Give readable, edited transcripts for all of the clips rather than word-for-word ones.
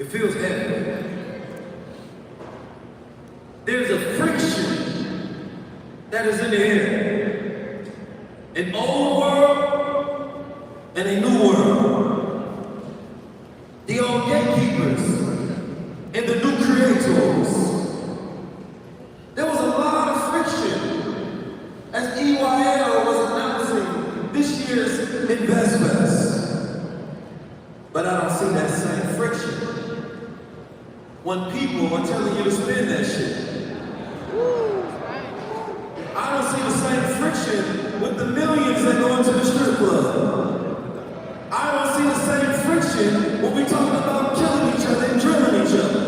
feels heavy. There's a friction that is in the air. An old world and a new world. The old gatekeepers and the new creators. There was a lot of friction as EYL was announcing this year's investments. But I don't see that same friction when people are telling you to spend that shit. I don't see the same friction with the millions that go into the strip club. I don't see the same friction when we talking about killing each other and drilling each other.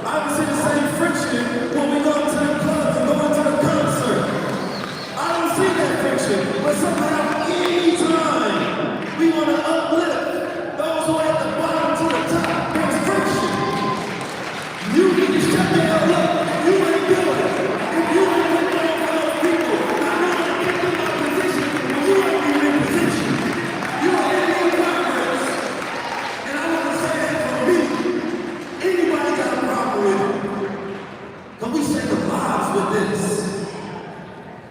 I don't see the same friction when we go to the clubs and go into the concert. I don't see that friction, but somehow anytime we want to uplift those who are at the bottom to the top, there's friction. You need to shut the hell up. You ain't doing it. If you ain't looking out for those people, I know how to get them out of position, but you ain't even in position. You ain't in progress. And I want to say that for me. Anybody got a problem with it? Can we save the lives with this?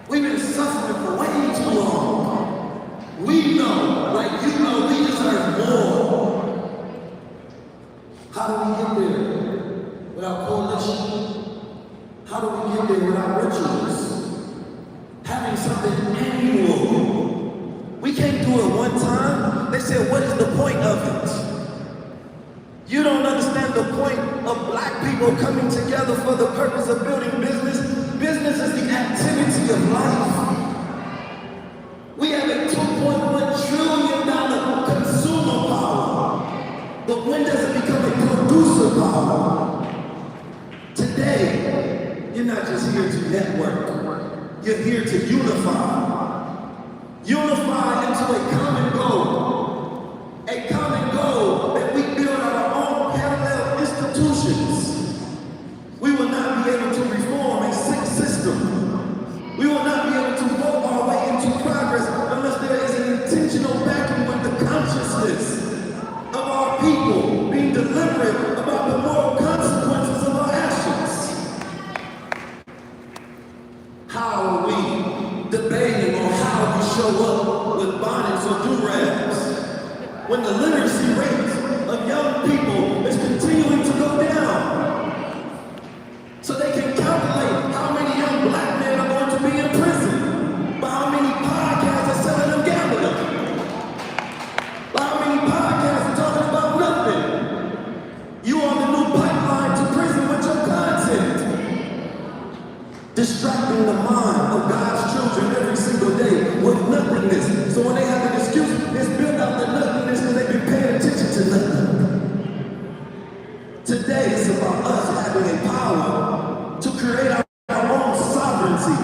We've been suffering for way too long. We know, like you know, we deserve more. How do we get there? Without coalition? How do we get there without rituals? Having something annual. We can't do it one time. They said, what is the point of it? You don't understand the point of black people coming together for the purpose of building business. Business is the activity of life. We have a $2.1 trillion consumer power. But when does it become a producer power? Today, you're not just here to network. You're here to unify. Unify into a common goal. A common goal that we build our own parallel institutions. We will not be able to reform a sick system. We will not be able to vote our way into progress unless there is an intentional backing with the consciousness of our people being deliberate about the moral consequences of our actions. How are we debating on how we show up with bonnets or do-rags when the literacy rate of young people is continuing to go down? So they can calculate how many young black men are going to be in prison, by how many podcasts are selling them gambling, by how many podcasts are talking about nothing. You on the new pipeline to prison with your content, distracting the mind of God's children every single day with nothingness. So when they have an excuse, it's built out the nothingness because they've been paying attention to nothing. Today it's about us having a power to create our own sovereignty.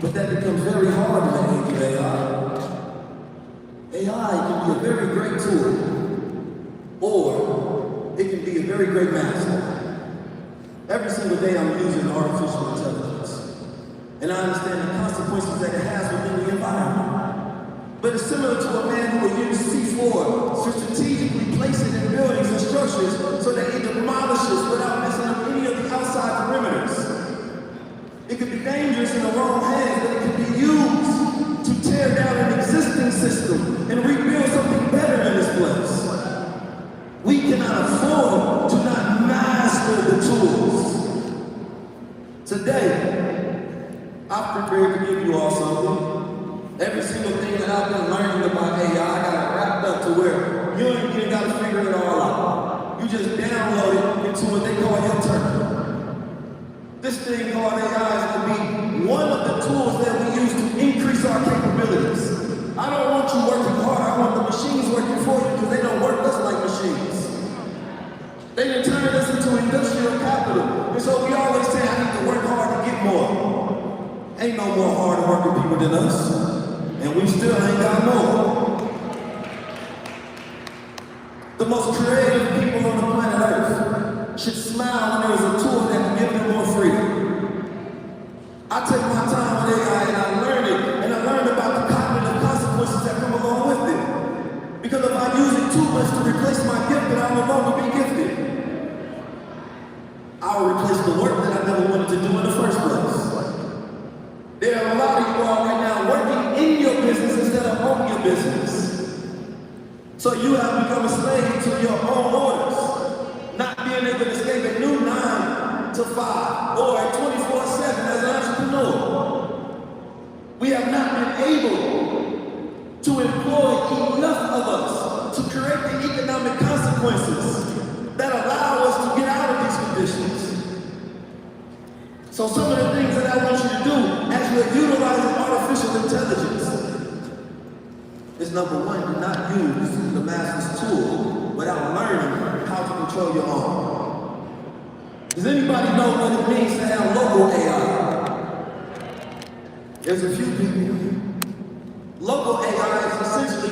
But that becomes very hard in the age of AI. AI can be a very great tool, or it can be a very great master. Every single day I'm using artificial intelligence, and I understand the consequences that it has within the environment. But it's similar to a man who will use C4 to strategically place it in buildings and structures so that it demolishes without messing up any of the outside perimeters. It could be dangerous in the wrong hands, but it can be used to tear down an existing system and rebuild something better in this place. We cannot afford to not master the tools. Today, I've prepared to give you all something. Every single thing that I've been learning about AI, I got it wrapped up to where you ain't even got to figure it all out. You just download it into what they call your terminal. This thing called AI is going to be one of the tools that we use to increase our capabilities. I don't want you working hard. I want the machines working for you because they don't work just like machines. They done turned us into industrial capital. And so we always say, I need to work hard to get more. Ain't no more hard working people than us. And we still ain't got more. The most creative people on the planet Earth should smile when there's a tool that can give them more freedom. I take my time with AI and I learn it, and I learned about the cognitive consequences that come along with it. Because if I use it too much to replace my gift, then I will no longer be gifted. the work that I never wanted to do in the first place. There are a lot of you all right now working in your business instead of on your business. So you have become a slave to your own orders, not being able to escape a new 9 to 5 or a 24/7 as an entrepreneur. We have not been able to employ enough of us to create the economic consequences that allow us to get out of these conditions. So some of the things that I want you to do as you're utilizing artificial intelligence is number one, do not use the master's tool without learning how to control your own. Does anybody know what it means to have local AI? There's a few people. Local AI is essentially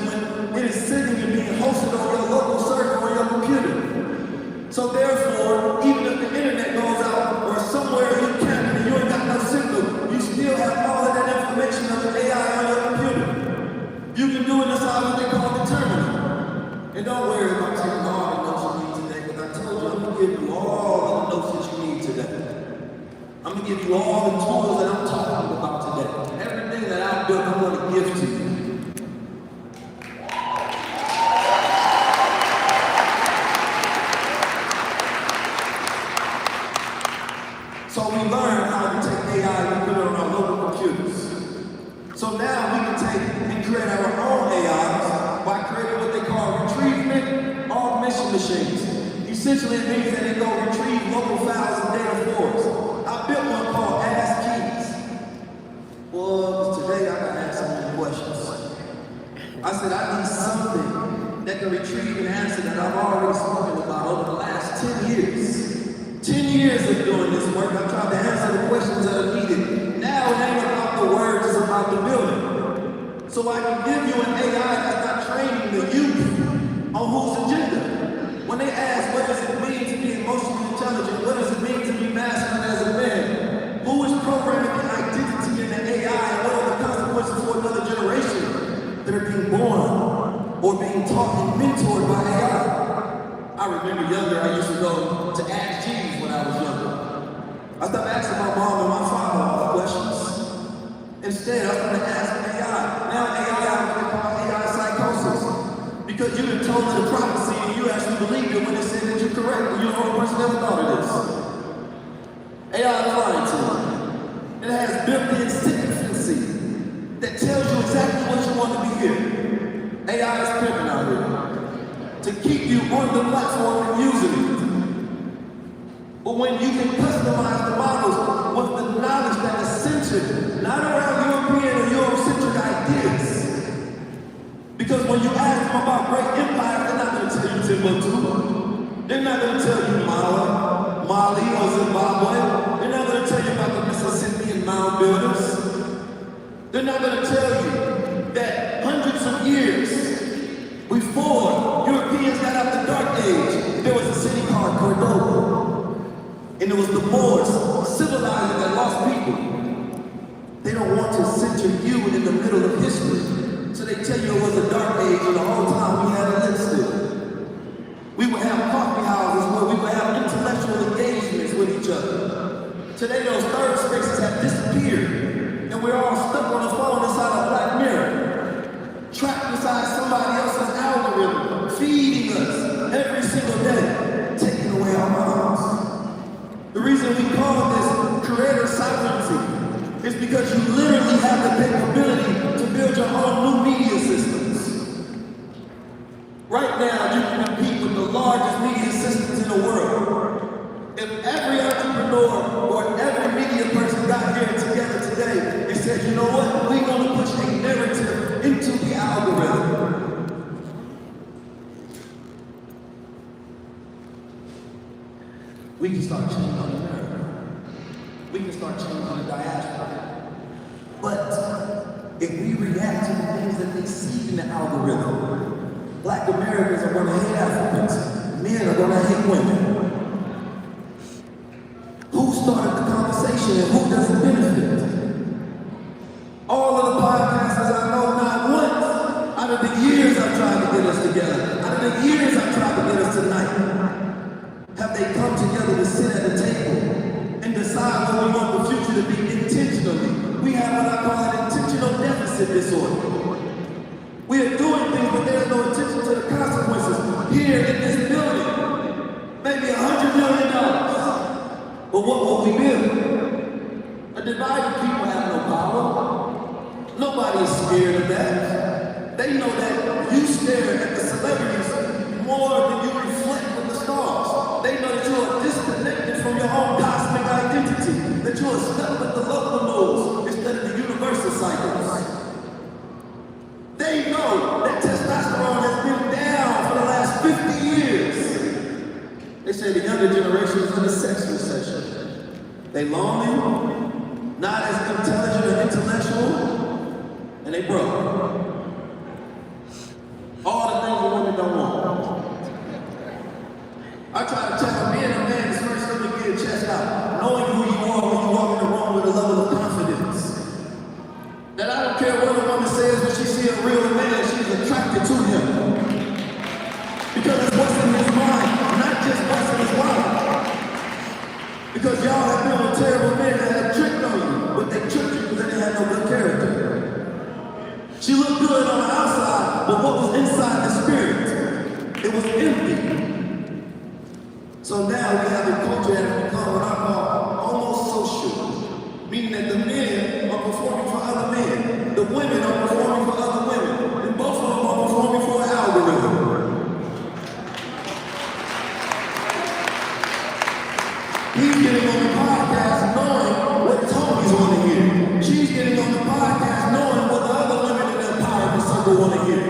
when it is sitting and being hosted on your local server on your computer. So therefore, even if the internet goes out or somewhere you can't and you ain't got no signal, you still have all of that information of the AI on your computer. You can do it inside what they call the terminal. And don't worry about taking all the notes you need today, because I told you I'm going to give you all the notes that you need today. I'm going to give you all the tools that I'm talking about today. Everything that I've built, I'm going to give to you. So we learned how to take AI and put it on our local computers. So now we can take and create our own AIs by creating what they call retrieval augmentation machines. Essentially, it means that they go retrieve local files and data for us. I built one called Ask Keys. Well, today I gotta ask so many questions. I said I need something that can retrieve an answer that I've already spoken about over the last 10 years. 10 years of doing this work, I've tried to answer the questions that are needed. Now it ain't about the words, it's about the building. So I can give you an AI that's not training the youth on whose agenda. When they ask, what does it mean to be emotionally intelligent? What does it mean to be masculine as a man? Who is programming the identity in the AI and what are the consequences for another generation that are being born or being taught and mentored by AI? I remember younger, I used to go to Ask Jeeves when I was younger. I stopped asking my mom and my father all the questions. Instead, I started asking AI. Now AI is what they call AI psychosis. Because you've been told the prophecy and you actually believe it when it said that you're correct and you're the only person that ever thought of this. AI is lying to you. It has built-in significancy that tells you exactly what you want to be here. AI is pimping out here to keep you on the platform and using it. But when you can customize the models with the knowledge that is centered, not around European or Eurocentric ideas. Because when you ask them about great empires, they're not going to tell you Timbuktu. They're not going to tell you Mali or Zimbabwe. They're not going to tell you about the Mississippian mound builders. They're not going to tell you that hundreds of years before Europeans got out the Dark Age, there was a city called Cordoba. And it was the Moors, civilizing that lost people. They don't want to center you in the middle of history. So they tell you it was a dark age and the whole time we had a lit still. We would have coffee houses where we would have intellectual engagements with each other. Today those third spaces have disappeared. And we're all stuck on the phone inside a Black Mirror. Trapped inside somebody else's algorithm, feeding us every single day, taking away our minds. The reason we call this creator sovereignty is because you literally have the capability to build your own new media systems. Right now, you can compete with the largest media systems in the world. If every entrepreneur or every media person got here together today and said, you know what, we're going to push a narrative into the algorithm. We can start changing on America. We can start changing on the diaspora. But if we react to the things that they see in the algorithm, Black Americans are going to hate Africans. Men are going to hate women. Who started the conversation and who doesn't benefit? All of the podcasters I know, not once, out of the years I've tried to get us together, out of the years I've tried to get us tonight, have they come together to sit at the table deficit disorder. We are doing things, but there's no attention to the consequences. Here in this building, maybe $100 million. But what will we build? A divided people have no power. Nobody is scared of that. They know that you stare at the celebrities more than you reflect with the stars. They know that you are disconnected from your own cosmic identity, that you are stuck with the local moves instead of the universal cycles. They know that testosterone has been down for the last 50 years. They say the younger generation is in a sex recession. They lonely, not as intelligent or intellectual, and they broke. All the things the women don't want. I try to tell being a man is first thing to get a chest out, knowing who you are when you walk in the room with a level of confidence. That I don't care what a woman says when she sees a real man, she's attracted to him. Because it's what's in his mind, not just what's in his wallet. Because y'all have been with terrible men that have tricked on you, but they tricked you because they didn't have no good character. She looked good on the outside, but what was inside the spirit? It was empty. So now we have a culture that has become what I call almost social, meaning that the men are performing for other men, the women are performing for other women, and both of them are performing for an algorithm. He's getting on the podcast knowing what Tony's want to hear. She's getting on the podcast knowing what the other women in the empowerment circle want to hear.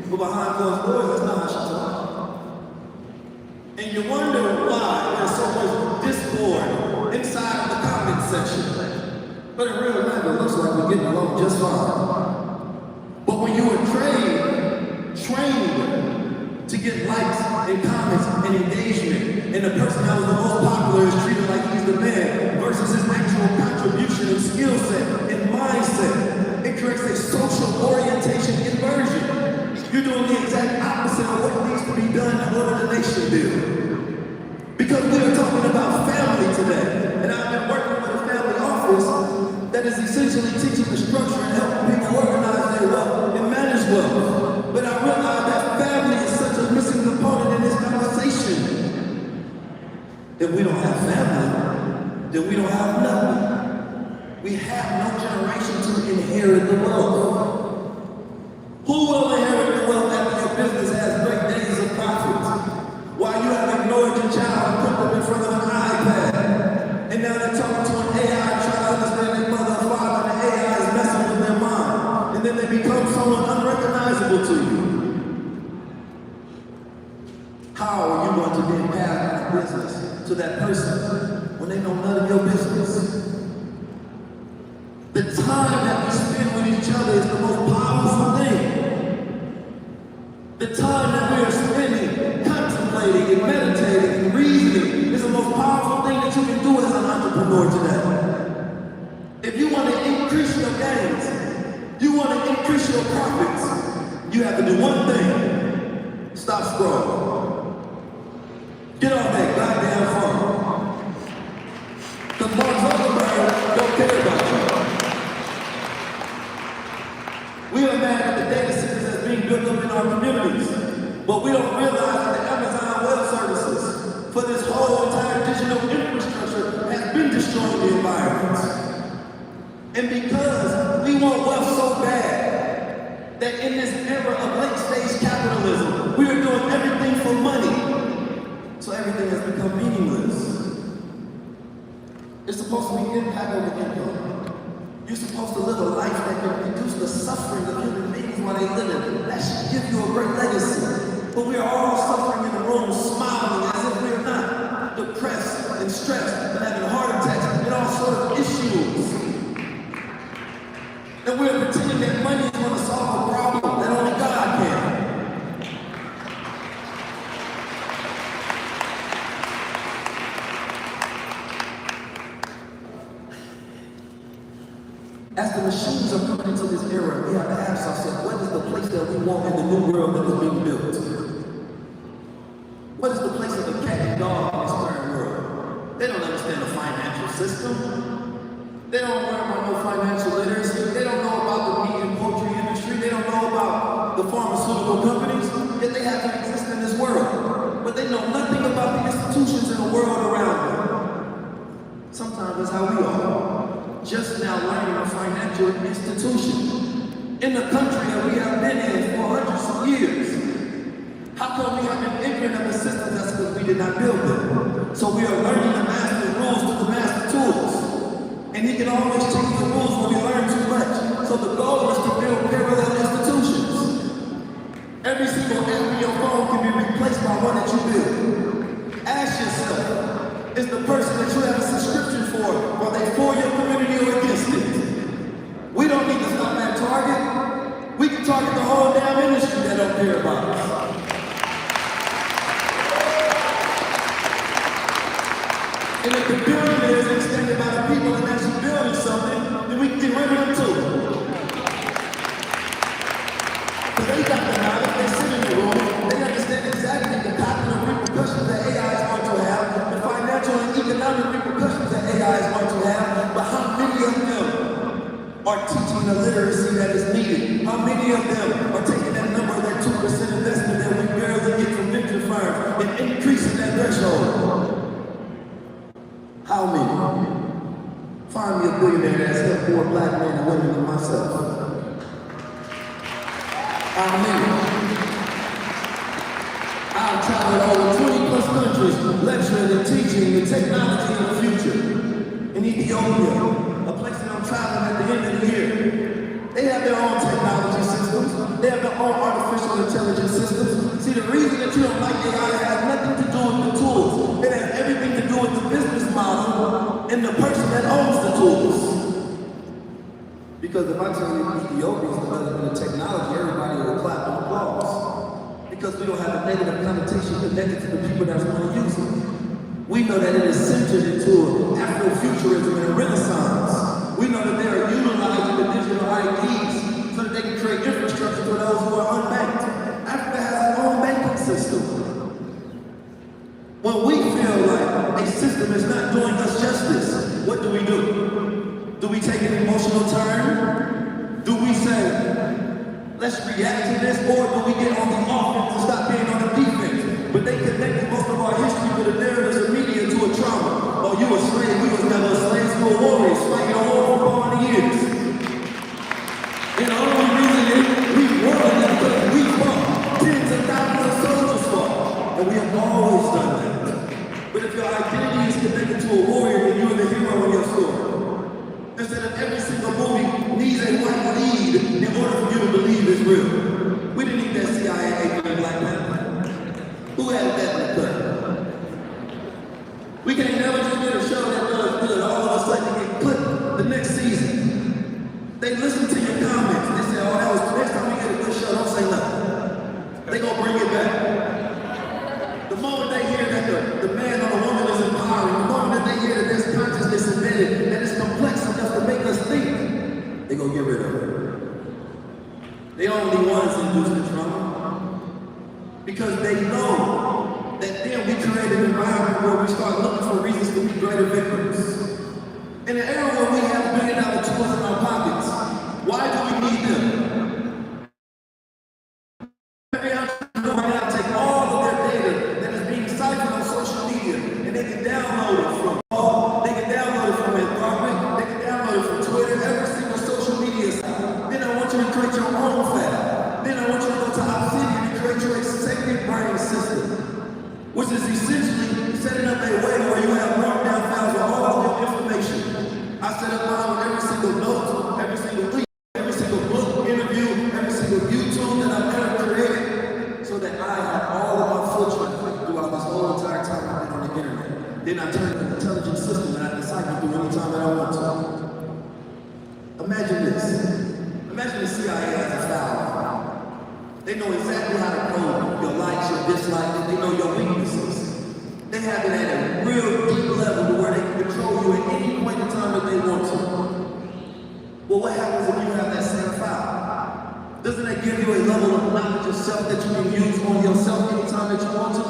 But behind closed doors, that's not how she talks. And you wonder why there's so much discord inside of the comment section. But in real life, it looks like we're getting along just fine. But when you were trained to get likes and comments and engagement, and the person that was the most popular is treated like he's the man versus his actual contribution and skill set and mindset, it creates a social orientation inversion. You're doing the exact opposite of what needs to be done in order the nation build. Because we are talking about family today, and I've been working with a family office that is essentially teaching the structure and helping people organize their wealth and manage wealth. But I realize that family is such a missing component in this conversation. If we don't have family, then we don't have nothing. We have no generation to inherit the wealth. Who will inherit the wealth after your business has great days of profit? While you have ignored your child and put them in front of an iPad. And now they're talking to an AI trying to understand their mother or father, and the AI is messing with their mind. And then they become someone unrecognizable to you. How are you going to be a path of business to that person when they know none of your business? The time that we spend with each other is the most powerful thing. The time that we are spending contemplating and meditating and reasoning is the most powerful thing that you can do as an entrepreneur today. If you want to increase your gains, you want to increase your profits, you have to do one thing: stop scrolling. Get off that goddamn phone. Because Mark Zuckerberg don't care about you. We are mad at the data centers that's being built up in our communities. But we don't realize that the Amazon Web Services for this whole entire digital infrastructure has been destroying the environment. And because we want wealth so bad, that in this era of late stage capitalism, we are doing everything for money. So everything has become meaningless. It's supposed to be impact on the income. You're supposed to live a life that can reduce the suffering of human beings while they live it. That should give you a great legacy. But we are all suffering in the room, smiling as if we're not, depressed and stressed and having heart attacks and all sorts of issues. And we're pretending that money is going to solve a problem that only God can. As the machines are coming into this era, we have to ask ourselves, what is the place that we want in the new world that is being built? What is the place of the cat and dog in this current world? They don't understand the financial system. They don't learn about no financial literacy. They don't know about the meat and that they have to exist in this world, but they know nothing about the institutions in the world around them. Sometimes that's how we are, just now learning a financial institution in the country that we have been in for hundreds of years. How come we have been ignorant of the system? That's because we did not build them. So we are learning to master the rules with the master tools. And he can always change the rules when we learn too much. So the goal is to build parallel institutions. Every single app in your phone can be replaced by one that you build. Ask yourself, is the person that you have a subscription for, are they for your community or against it? We don't need to stop at Target. We can target the whole damn industry that don't care about us. And if the billionaires are extended by the people and actually building something, then we can get rid of them too. Because they got the knowledge, they sit in the room, they understand exactly the cognitive repercussions that AI is going to have, the financial and economic repercussions that AI is going to have, but how many of them are teaching the literacy that is needed? How many of them are taking that number, that 2% investment that we barely get from venture firms and increasing that threshold? How many? Find me a billionaire that's helped more black men and women than myself. How many? I've traveled over 20 plus countries, lecturing and teaching the technology of the future. In Ethiopia, a place that I'm traveling at the end of the year, they have their own technology systems. They have their own artificial intelligence systems. See, the reason that you don't like AI has nothing to do with the tools. It has everything to do with the business model and the person that owns the tools. Because if I tell you Ethiopia is developing the technology, everybody will clap and applause. Because we don't have a negative connotation connected to the people that's going to use it. We know that it is centered into Afrofuturism and a renaissance. We know that they are utilizing the digital IDs so that they can create infrastructure for those who are unbanked. Africa has its own banking system. When we feel like a system is not doing us justice, what do? Do we take an emotional turn? Do we say, let's react to this, or do we get on the offense and stop being on the defense? But they connected most of our history with the narratives of media to a trauma. Oh, you a slave, we was never a slave, we were warriors, fighting a war for 400 years. And the only reason is we won is because we fought. Tens of thousands of soldiers fought. And we have always done that. But if your identity is connected to a warrior, then you are the hero of your story. Instead of every single movie needs a white lead in order for you to believe it's real. We didn't need that CIA agent Black Panther. Who had that in the cut? We can't never just get a show that does good. All of a sudden get clipped the next season. They listen to your comments. They say, oh, that was the next time we get a good show, don't say nothing. They gonna bring it back. The moment they hear that the man or the woman is empowering, the moment that they hear that there's consciousness embedded, that it's complex enough to make us think, they gonna get rid of it. They only ones that lose the trauma. Because they know that then we create an environment where we start looking for reasons to be greater victims. In an era where we have $1 billion tools in our pockets, why do we need them? Every entrepreneur right now take all of their data that is being siphoned on social media and they can download it from they can download it from Anthropic, they can download it from Twitter, every single social media site. Then I want you to create your own fab. Then I want you to go to Obsidian and create your executive brain system, which is essentially setting up a way where you have marked down files with all of your information. I set up mine with every single note, every single tweet, every single book, interview, every single YouTube that I've ever created, so that I have all of my footprint throughout this whole entire time I've been on the internet. Then I turn it into an intelligent system that I can cycle through any time that I want to. Imagine this. Imagine the CIA as a file. They know exactly how to code your likes, your dislikes, and they know your weaknesses. They have it at a real deep level to where they can control you at any point in time that they want to. Well, what happens if you have that same file? Doesn't that give you a level of knowledge of self that you can use on yourself anytime that you want to?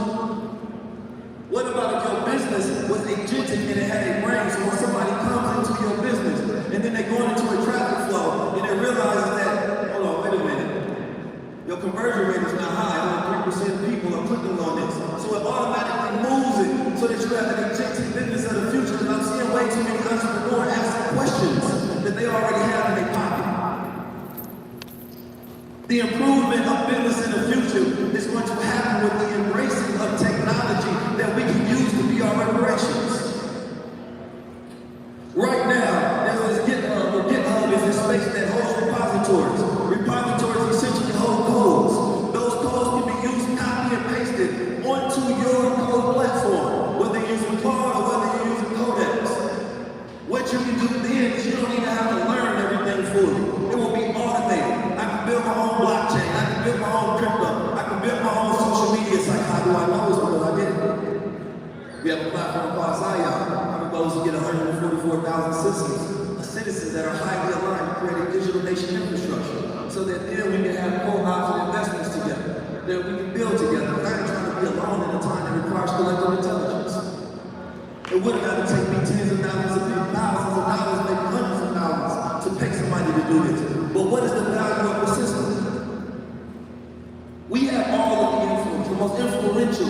What about if your business was agentic and it had a brain, so when somebody comes into your business and then they go into a traffic flow and they realize that, hold on, wait a minute, your conversion rate is not high, only 3%. The improvement of business in the future is going to happen with the embracing of technology that we can use to be our reparations. Right now, there's this GitHub, or GitHub is this space that holds repositories. Repositories essentially hold codes. Those codes can be used, copy and pasted onto your code platform, whether you're using Claude or whether you're using Codex. What you can do then is you don't even have to learn everything fully. It will be automated. I can build my own blockchain. I can build my own crypto. I can build my own social media site. How do I know this? Because I did it. We have a platform called Zion. Those who get 144,000 citizens that are highly aligned to create a digital nation infrastructure so that then we can have co-ops and investments together, that we can build together. We're not trying to be alone in a time that requires collective intelligence. It wouldn't have to take me tens of thousands of people, thousands of dollars, maybe hundreds of thousands to pay somebody to do this. But what is the value of the system? We have all of the influence, the most influential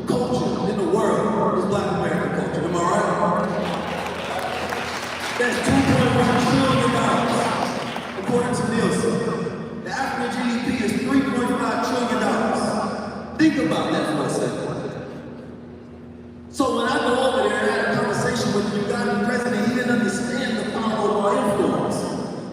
culture in the world is Black American culture. Am I right? That's $2.1 trillion according to Nielsen. The African GDP is $3.5 trillion. Think about that for a second. So when I go over there and had a conversation with the Ugandan president, he didn't understand the power of our influence.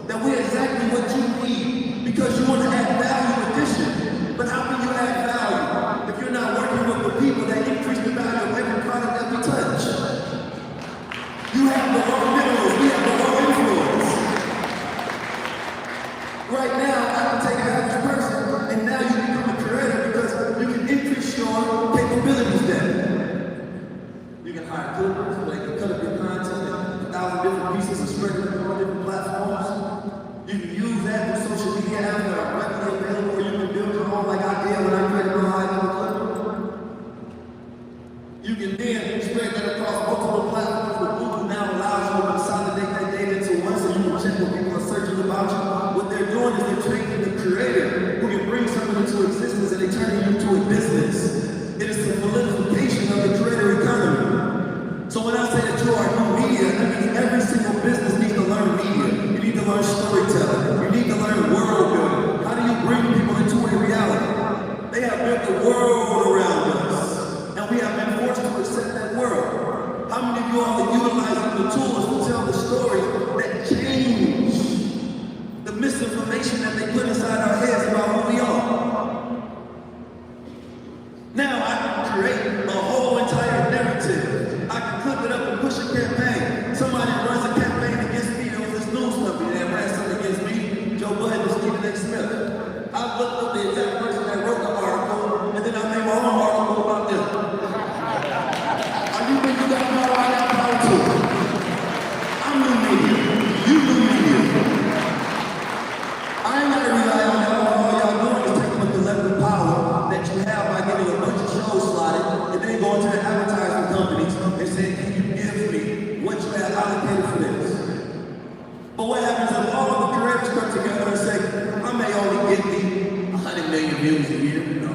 That we're exactly what you need because you want to add value addition. But how can you add value if you're not working with the people that increase the value of every product that we touch? You have the wrong minerals, we have the wrong influence. Right now, I can take an average person, and now you become a creator because you can increase your capabilities then. You can hire cookers, they can cut up your content in 1,000 different pieces and spread it on different platforms. You can use that with social media apps that are readily available, or you can build your own, like I did when I created my high level clip. You can then spread that across multiple platforms, but Google now allows you to consolidate that data into one so you can check what people are searching about you. What they're doing is they're training the creator who can bring something into existence and they turn it into a business. It is the solidification of the creator economy. So when I say that you are new media, that means every single business needs to learn media. You need to learn storytelling. You need to learn world building. How do you bring people into a reality? They have built the world around us. And we have been forced to accept that world. How many of you all are utilizing the tools to tell the stories that change the misinformation that they put inside our heads about who we are? Now I can create a whole entire narrative. I can clip it up and push a campaign. Somebody runs a campaign against me. There was this news company that ran something against me, Joe Budden and Stephen A. Smith. I looked up the exact person that wrote the article, and then I made my own article about them. Are you think you got power? I got power too. I'm new media. You new media. I ain't gotta rely on y'all. All y'all doing is taking the collective power that you have by getting a bunch of shows slotted and then going to the advertising companies and saying, can you give me what you have allocated for this? But what happens if all of the creators come together and say, I may only get me 100 million views a year? No.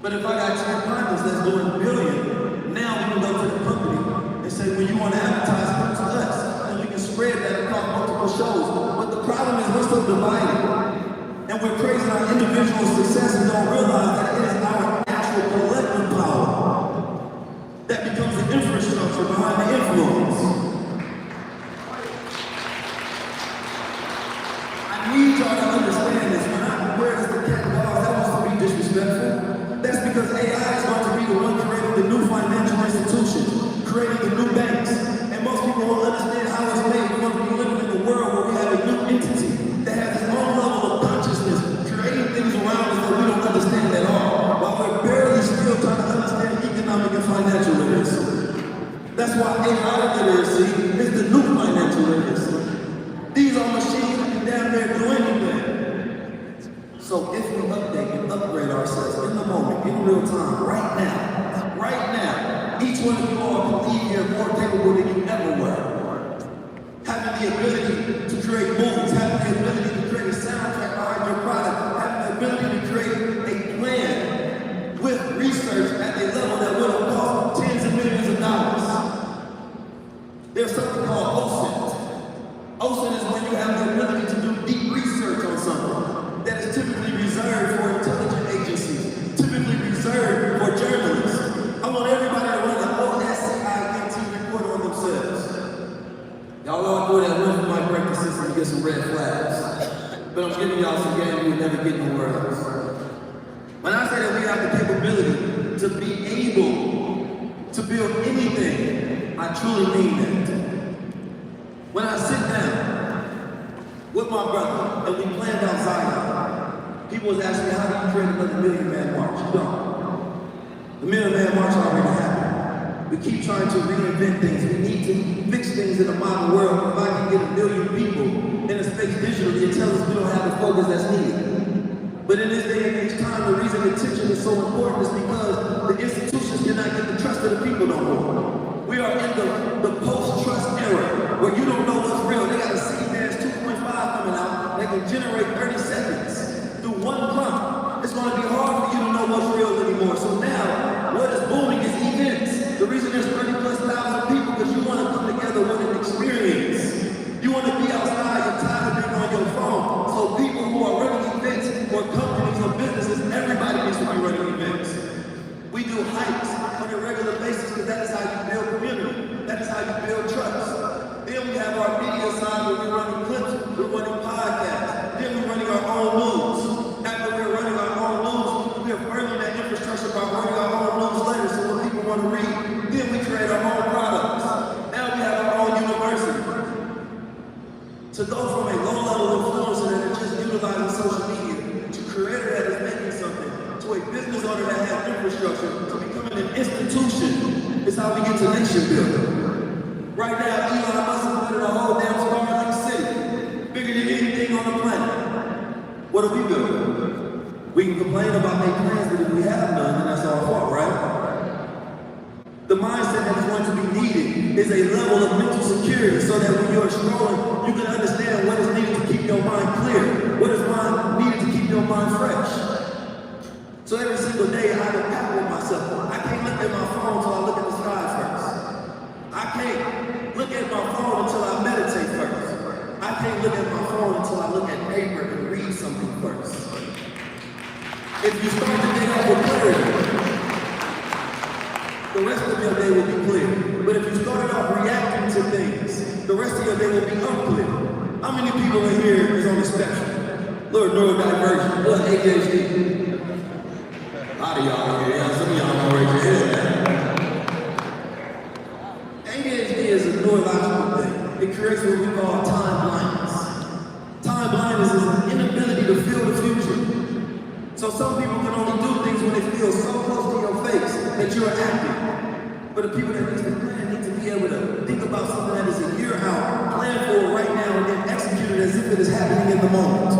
But if I got 10 partners that's doing a billion, now we can go to the company and say, well, you want to advertise, come to us. And we can spread that across multiple shows. But the problem is we're so divided. And we're praising our individual success and don't realize that it is our actual collective power that becomes the infrastructure behind the influence. I need y'all to understand this. When I wear this the cat laws, that wants to be disrespectful. That's because AI is going to be the one creating the new financial institutions, creating the new banks. And most people won't understand how it's made. We're going to be living in a world where we have a new entity that has its own level of consciousness, creating things around us that we don't understand at all, while we're barely still trying to understand economic and financial literacy. That's why AI literacy is the new financial literacy. These are machines that can damn near do anything. So if we update and upgrade ourselves in the moment, in real time, right now, each one of you all can leave here more capable than you ever were. Having the ability to create movies, having the ability to create a soundtrack behind your product, having the ability to create a plan with research at a level that would have cost tens of millions of dollars. There's something called OSINT. OSINT is when you have the ability to do deep research on something. get some red flags. But I'm giving y'all some game you would never get nowhere else. When I say that we have the capability to be able to build anything, I truly mean that. When I sit down with my brother and we planned out Zion, people was asking me, how do you create another Million Man March? You don't. The Million Man March already happened. We keep trying to reinvent things. We need to fix things in the modern world. If I can get 1 million people in a space digitally, it tells us we don't have the focus that's needed. But in this day and age time, the reason attention is so important is because the institutions cannot get the trust of the people no more. We are in the post-trust era where you don't know what's real. They got a C-Dance 2.5 coming out that can generate 30 seconds through one prompt. It's going to be hard for you to know what's real anymore. So now, what is booming is events. The reason there's 30,000+ people because you want to come together with an experience. You want to be outside, you're tired of being on your phone. So people who are running events or companies or businesses, everybody needs to be running events. We do hikes on a regular basis because that is how you build community. That is how you build trust. Then we have our media side where we're running clips, we're running podcasts. Then we're running our own news. After we're running our own news, we are furthering that infrastructure by running our own newsletters so when people want to read, then we create our own products. Now we have our own university. To go from a low-level influencer that is just utilizing social media to creator that is making something, to a business owner that has infrastructure, to becoming an institution is how we get to nation building. Right now, Elon Musk is building a whole damn Starlink city, bigger than anything on the planet. What are we building? We can complain about their plans, but if we have none, then that's our fault, right? The mindset that is going to be needed is a level of mental security so that when you're scrolling, you can understand what is needed to keep your mind clear, what is needed to keep your mind fresh. So every single day, I have a pact with myself. I can't look at my phone until I look at the sky first. I can't look at my phone until I meditate first. I can't look at my phone until I look at paper and read something first. If you start the day off with clarity, the rest of your day will be clear. But if you started off reacting to things, the rest of your day will be unclear. How many people in here is on the spectrum? Little neurodivergent, little ADHD. A lot of y'all in here, some of y'all don't raise your hand. ADHD is a neurological thing. It creates what we call time blindness. Time blindness is an inability to feel the future. So some people can only do things when they feel so close to your face that you're acting. But the people that need to plan need to be able to think about something that is a year out, plan for it right now, and then execute it as if it is happening in the moment.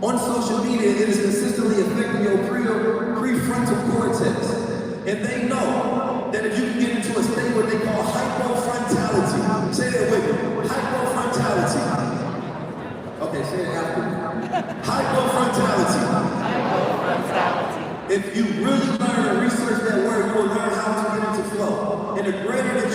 On social media, it is consistently affecting your prefrontal cortex. And they know that if you can get into a state what they call hypofrontality, say it with me, hypofrontality. Okay, say it after me. Hypofrontality. If you really learn and research that word, you will learn how to get into flow. And the greater that